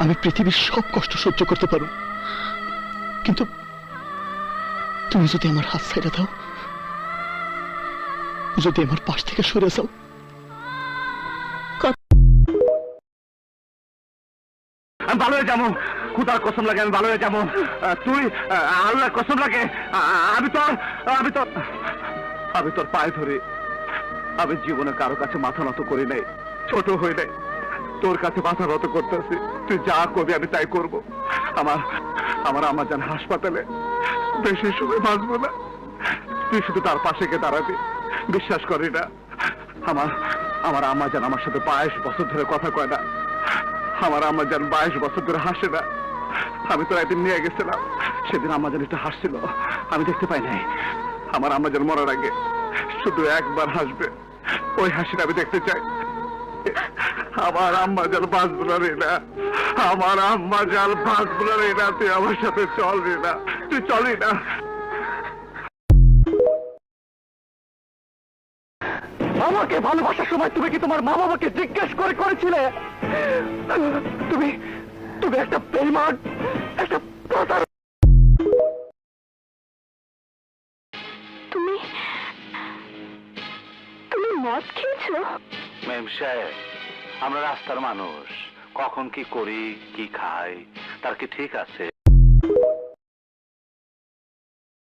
আমি পৃথিবীর সব কষ্ট সহ্য করতে পারো, কিন্তু তুমি যদি আমার হাত ছেড়ে দাও, যদি আমার পাশ থেকে সরে যাও, আমি ভালো হয়ে যাবো। খুদার কসম লাগে আমি ভালো হয়ে যাবো। তুই আল্লাহর কসম লাগে আমি তোর পায়ে ধরে আমি জীবনে কারো কাছে মাথা নত করি নাই, ছোট হই নাই, তোর কাছে মাথা নত করতেছি। তুই যা করবি আমি তাই করব। আমার আম্মা জান হাসপাতালে, বেশি সময় বাঁচবো না, তুই শুধু তার পাশে গিয়ে দাঁড়াবি। বিশ্বাস করি না, আমার আম্মা জান আমার সাথে 22 বছর ধরে কথা কয় না, আমার আম্মা জান 22 বছর ধরে হাসে না। আমি তো একদিন নিয়ে গেছিলাম, সেদিন আম্মা জান একটু হাসছিল, আমি দেখতে পাই নাই। আমার আম্মা জান মরার আগে শুধু একবার হাসবে, ওই হাসিটা আমি দেখতে চাই। আমার আম্মা জান বাঁচবে না রে না, আমার আম্মা জান বাঁচবে না রে না। তুই আমার সাথে চল রে না, তুই চলি না। আমাকে ভালোবাসার সময় তুমি কি তোমার মা বাবাকে জিজ্ঞেস করে করেছিলে? তুমি তুমি একটা বেঈমান, একটা প্রতারক। তুমি তুমি মদ খেয়েছো? মেম সাহেব, আমরা রাস্তার মানুষ, কখন কি করি কি খাই তার কি ঠিক আছে?